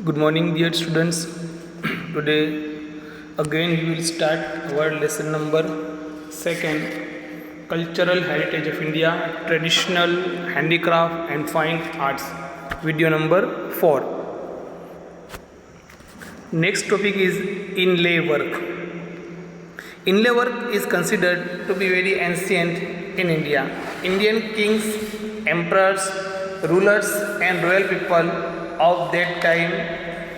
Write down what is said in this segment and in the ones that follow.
Good morning, dear students. Today, again, we will start our lesson number second Cultural Heritage of India, Traditional Handicraft and Fine Arts. Video number 4. Next topic is inlay work. Inlay work is considered to be very ancient in India. Indian kings, emperors, rulers, and royal people of that time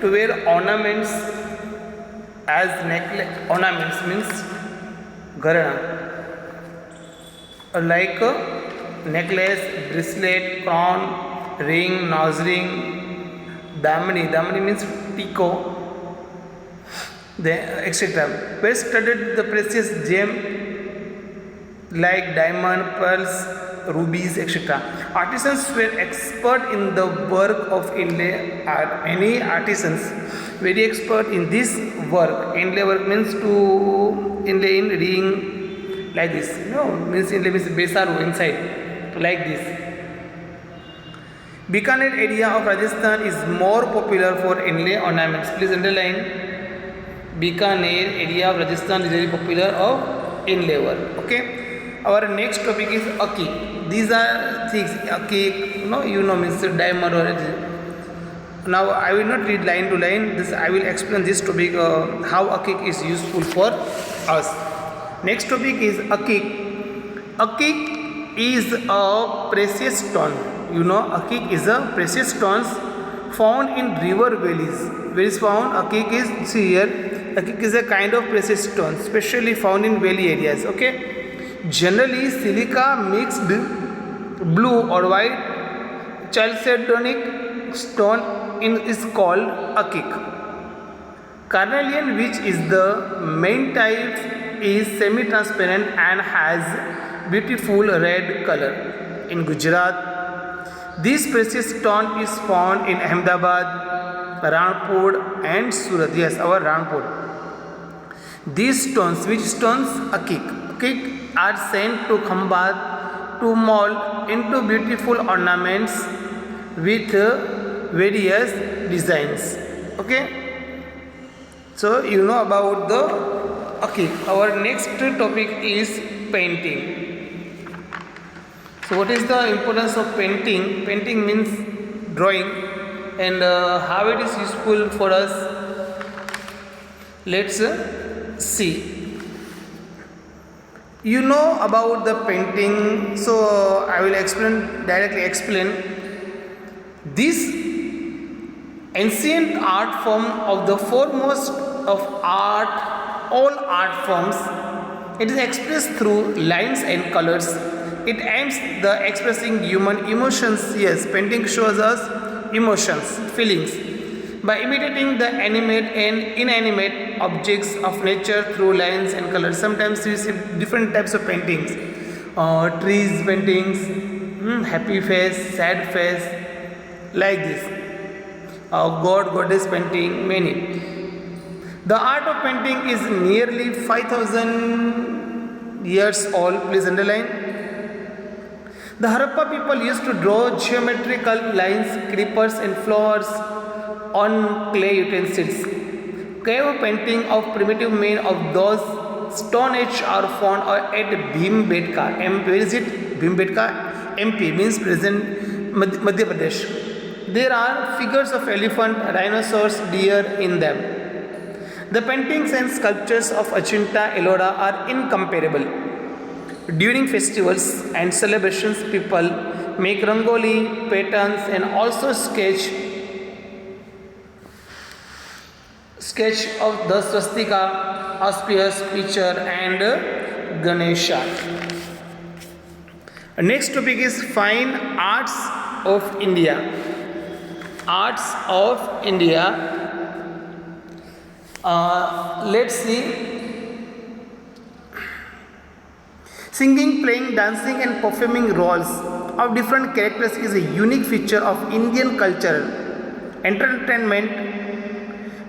to wear ornaments as necklace. Ornaments means gharana, like a necklace, bracelet, crown, ring, nose ring, damani. Damani means pico, etc. Were studded the precious gem like diamond, pearls, rubies, etc. Artisans were expert in the work of inlay art. Many artisans very expert in this work. Inlay work means to inlay in ring like this. Means inlay means besaru inside like this. Bikaner area of Rajasthan is more popular for inlay ornaments. Please underline. Bikaner area of Rajasthan is very popular of inlay work. Okay. Our next topic is akik. These are things. Akik, means diamond or anything. Now I will not read line to line. This I will explain this topic how akik is useful for us. Next topic is akik. Akik is a precious stone. Akik is a precious stones found in river valleys. Where is found? Akik is, see here, akik is a kind of precious stone, especially found in valley areas. Okay. Generally, silica mixed blue or white chalcedonic stone is called akik. Carnelian, which is the main type, is semi-transparent and has beautiful red color. In Gujarat, this precious stone is found in Ahmedabad, Ranpur and Surat. Yes, our Ranpur. These stones, which stones? Akik are sent to Khambat to mold into beautiful ornaments with various designs. Okay. So you know about the akik. Our next topic is painting. So what is the importance of painting? Painting means drawing, and how it is useful for us. Let's see. You know about the painting, so I will directly explain. This ancient art form of the foremost of all art forms, it is expressed through lines and colors. It aims the expressing human emotions. Yes, painting shows us emotions, feelings, by imitating the animate and inanimate objects of nature through lines and colors. Sometimes we see different types of paintings. Trees paintings, happy face, sad face, like this. God, goddess painting, many. The art of painting is nearly 5,000 years old. Please underline. The Harappa people used to draw geometrical lines, creepers and flowers on clay utensils. Cave painting of primitive men of those Stone Age are found at Bhimbetka. Where is it? Bhimbetka, MP means present Madhya Pradesh. There are figures of elephant, rhinoceros, deer in them. The paintings and sculptures of Ajanta Ellora are incomparable. During festivals and celebrations, people make rangoli, patterns, and also sketch of the swastika, auspicious picture, and Ganesha. Next topic is fine arts of India. Arts of India. Let's see. Singing, playing, dancing, and performing roles of different characters is a unique feature of Indian culture. Entertainment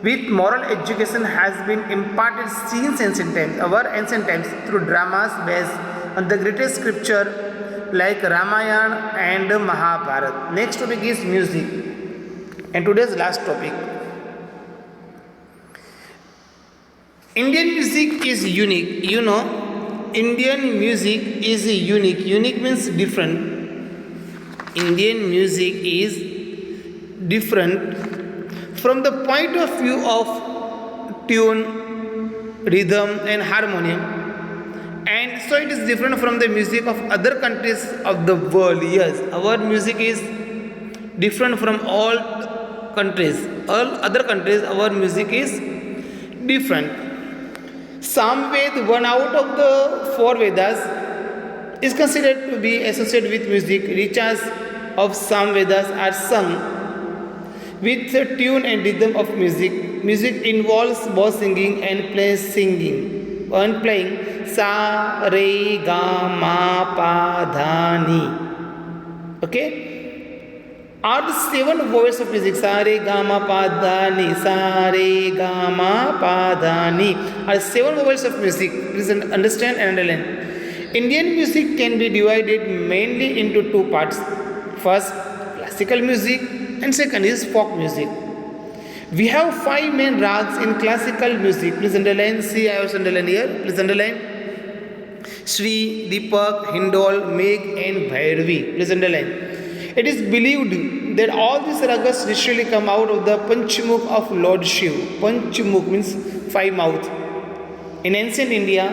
with moral education has been imparted since ancient times, through dramas based on the greatest scripture like Ramayana and Mahabharata. Next topic is music. And today's last topic, Indian music is unique. You know, Indian music is unique. Unique means different. Indian music is different from the point of view of tune, rhythm, and harmonium. And so it is different from the music of other countries of the world. Yes, our music is different from all countries. All other countries, our music is different. Samved, one out of the four Vedas, is considered to be associated with music. Richa's of Samvedas are sung with the tune and rhythm of music. Music involves both singing and playing. Sa, re, ga, ma, pa, dha, ni. Okay? Are the seven vowels of music. Sa, re, ga, ma, pa, dha, ni. Sa, re, ga, ma, pa, dha, ni. Are seven vowels of music. Please understand and underline. Indian music can be divided mainly into two parts. First, classical music, and second is folk music. We have five main rags in classical music. Please underline. See, I was underlined here. Please underline. Shri, Deepak, Hindol, Megh, and Bhairavi. Please underline. It is believed that all these ragas literally come out of the Panchamukh of Lord Shiv. Panchamukh means five mouths. In ancient India,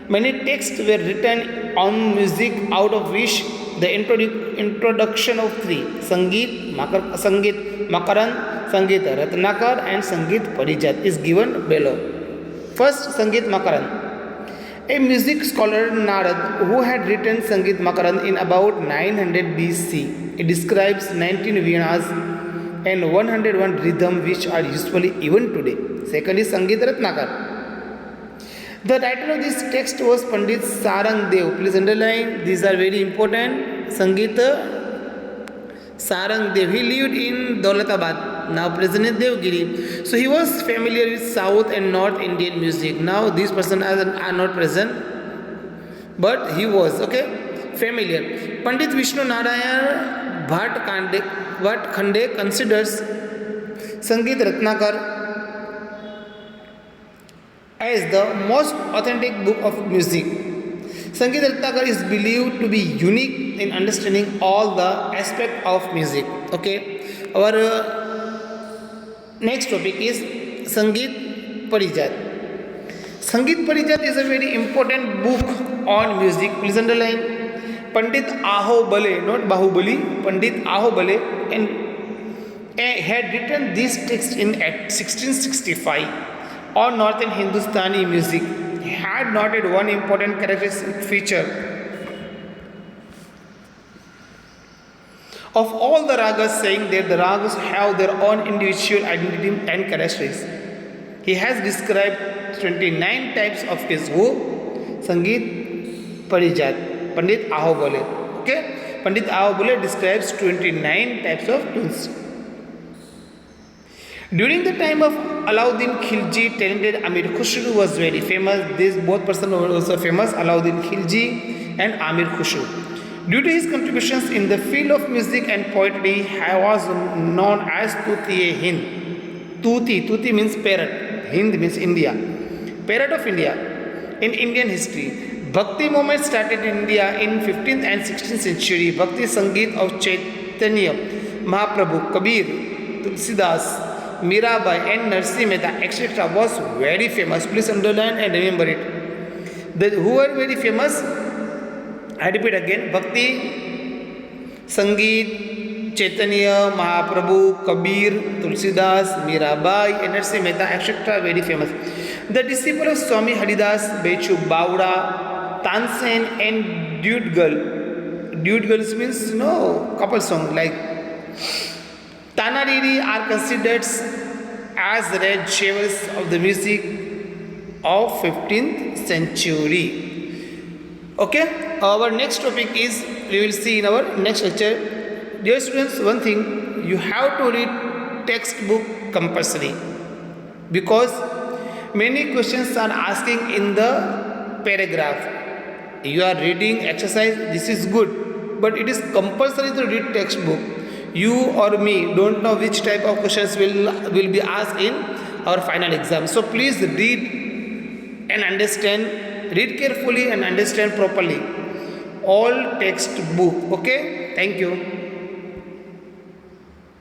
many texts were written on music, out of which the introduction of three Sangeet, Makarand, Sangeet Ratnakar, and Sangeet Parijat is given below. First, Sangeet Makarand. A music scholar Narad, who had written Sangeet Makarand in about 900 BC, it describes 19 Viennas and 101 rhythm which are usefully even today. Second is Sangeet Ratnakar. The writer of this text was Pandit Sarang Dev. Please underline, these are very important. Sangeet Sarang Dev. He lived in Daulatabad, now present in Devgiri. So he was familiar with South and North Indian music. Now these persons are not present, but he was familiar. Pandit Vishnu Narayan Bhatt Khande considers Sangeet Ratnakar as the most authentic book of music. Sangeet Ratnakar is believed to be unique in understanding all the aspects of music. Okay, our next topic is Sangeet Parijat. Sangeet Parijat is a very important book on music. Please underline. Pandit Ahobale, not Bahubali, Pandit Ahobale, and had written this text in 1665 on Northern Hindustani music. He had noted one important characteristic feature of all the ragas, saying that the ragas have their own individual identity and characteristics. He has described 29 types of his Sangeet Parijat, Pandit Ahobale. Okay, Pandit Ahobale describes 29 types of tunes. During the time of Alauddin Khilji, talented Amir Khusro was very famous. These both persons were also famous, Alauddin Khilji and Amir Khusro. Due to his contributions in the field of music and poetry, he was known as Tuti-e-Hind. Tuti means parrot, Hind means India. Parrot of India. In Indian history, Bhakti movement started in India in 15th and 16th century. Bhakti Sangeet of Chaitanya Mahaprabhu, Kabir, Tulsidas, Mirabai, and Narsi Mehta, etc. was very famous. Please underline and remember it. Who were very famous? I repeat again. Bhakti, Sangeet, Chaitanya, Mahaprabhu, Kabir, Tulsidas, Mirabai, and Narsi Mehta, etc. very famous. The disciple of Swami Haridas, Bechu Bauda, Tansen, and Dude Girl. Dude Girls means couple song like Tanariri are considered as red shavers of the music of 15th century. Okay, our next topic is, we will see in our next lecture. Dear students, one thing, you have to read textbook compulsory, because many questions are asking in the paragraph. You are reading exercise, this is good, but it is compulsory to read textbook. You or me don't know which type of questions will be asked in our final exam. So please read and understand, read carefully and understand properly all textbook. Okay, thank you.